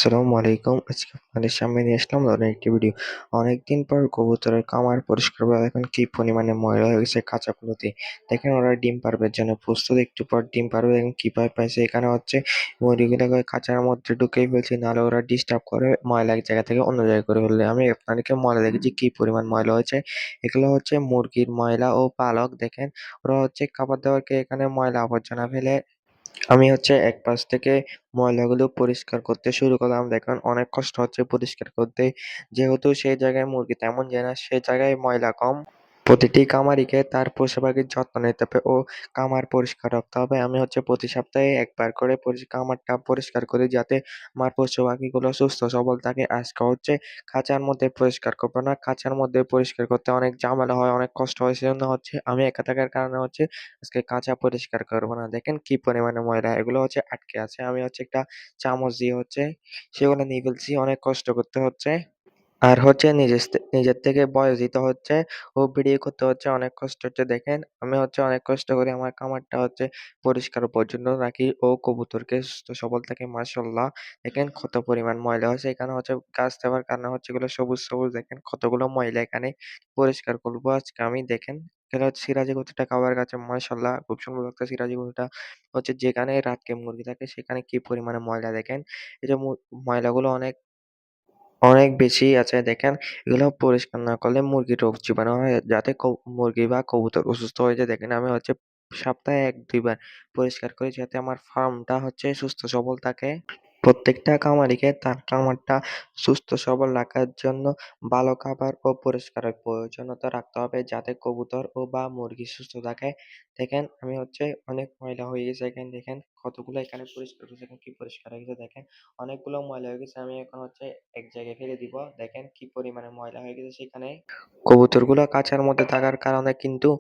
আসসালামু আলাইকুম। আজকে আপনাদের সামনে নিয়ে আসলাম নতুন একটি ভিডিও। অনেকদিন পর কবুতরের খামার পরিষ্কার করা দেখুন কি পরিমাণে ময়লা হয়ে গেছে খাঁচাগুলোতে। দেখেন ওরা ডিম পাড়বার জন্য প্রস্তুত, একটু পর ডিম পাড়বে। দেখেন কিভাবে পাইছে। এখানে হচ্ছে মুরগিগুলোকে খাঁচার মধ্যে ঢুকিয়ে ফেলছি, নাহলে ওরা ডিস্টার্ব করে ময়লা এক জায়গা থেকে অন্য জায়গায় করে ফেলবে। আমি আপনাদেরকে ময়লা দেখেছি কি পরিমাণ ময়লা হয়েছে। এগুলো হচ্ছে মুরগির ময়লা ও পালক। দেখেন ওরা হচ্ছে খাবার দাবার খেয়ে এখানে ময়লা আবর্জনা ফেলে। আমি হচ্ছে এক পাশ থেকে ময়লাগুলো পরিষ্কার করতে শুরু করলাম। দেখেন অনেক কষ্ট হচ্ছে পরিষ্কার করতে। যেহেতু সেই জায়গায় মুরগি তেমন যায় না, সে জায়গায় ময়লা কম। প্রতিটি খামারিকে তার পশু পাখির যত্ন নিতে হবে ও খামার পরিষ্কার রাখতে হবে। আমি হচ্ছে প্রতি সপ্তাহে একবার করে খামারটা পরিষ্কার করি, যাতে আমার পশু পাখিগুলো সুস্থ সবল থাকে। আজকে হচ্ছে খাঁচার মধ্যে পরিষ্কার করবো না। খাঁচার মধ্যে পরিষ্কার করতে অনেক ঝামেলা হয়, অনেক কষ্ট হয়। সেজন্য হচ্ছে আমি একা থাকার কারণে হচ্ছে আজকে খাঁচা পরিষ্কার করবো না। দেখেন কি পরিমাণে ময়লা, এগুলো হচ্ছে আটকে আছে। আমি হচ্ছে একটা চামচ দিয়ে হচ্ছে সেগুলো নিয়ে ফেলছি। অনেক কষ্ট করতে হচ্ছে। আর হচ্ছে নিজের থেকে বয়স দিতে হচ্ছে ও ভিডিও করতে হচ্ছে, অনেক কষ্ট হচ্ছে। দেখেন আমি হচ্ছে অনেক কষ্ট করে আমার খামারটা হচ্ছে পরিষ্কার পরিচ্ছন্ন রাখি ও কবুতরকে সুস্থ সবল থাকে। মাশাআল্লাহ দেখেন কত পরিমাণ ময়লা হয়েছে। এখানে হচ্ছে গাছ দেওয়ার কারণে হচ্ছে এগুলো সবুজ সবুজ। দেখেন কতগুলো ময়লা এখানে পরিষ্কার করবো আজকে আমি। দেখেন এগুলো হচ্ছে সিরাজি কতটা খাবার গাছে। মাশাআল্লাহ খুব সুন্দর লাগছে। সিরাজি কতটা হচ্ছে যেখানে রাতকে মুরগি থাকে সেখানে কি পরিমাণে ময়লা দেখেন। এই যে ময়লাগুলো অনেক অনেক বেশি আছে। দেখেন এগুলো পরিষ্কার না করলে মুরগির রোগ জীবাণু হয়, যাতে মুরগি বা কবুতর অসুস্থ হয়ে যায়। দেখেন আমি হচ্ছে সপ্তাহে ১-২ বার পরিষ্কার করি, যাতে আমার ফার্মটা হচ্ছে সুস্থ সবল থাকে। প্রত্যেকটা খামারিকে তার খামারটা সুস্থ সবল রাখার জন্য ভালো খাবার ও পরিষ্কারের প্রয়োজনীয়তা রাখতে হবে, যাতে কবুতর ও বা মুরগি সুস্থ থাকে। দেখেন আমি হচ্ছে অনেক ময়লা হয়ে গেছে। এখানে দেখেন কতগুলো এখানে পরিষ্কার হয়েছে। দেখেন কি পরিষ্কার হয়ে গেছে। দেখেন অনেকগুলো ময়লা হয়ে গেছে। আমি এখন হচ্ছে এক জায়গায় ফেলে দিব। দেখেন কি পরিমাণে ময়লা হয়ে গেছে সেখানে। কবুতরগুলো খাঁচার মধ্যে থাকার কারণে কিন্তু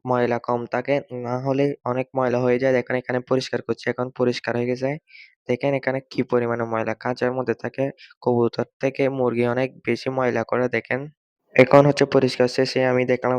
ময়লা কম থাকে, না হলে অনেক ময়লা হয়ে যায়। দেখেন এখানে পরিষ্কার করছি, এখন পরিষ্কার হয়ে গেছে। দেখেন এখানে কি পরিমাণে ময়লা খাঁচার মধ্যে থাকে। কবুতর থেকে মুরগি অনেক বেশি ময়লা করে। দেখেন এখন হচ্ছে পরিষ্কার শেষে আমি দেখলাম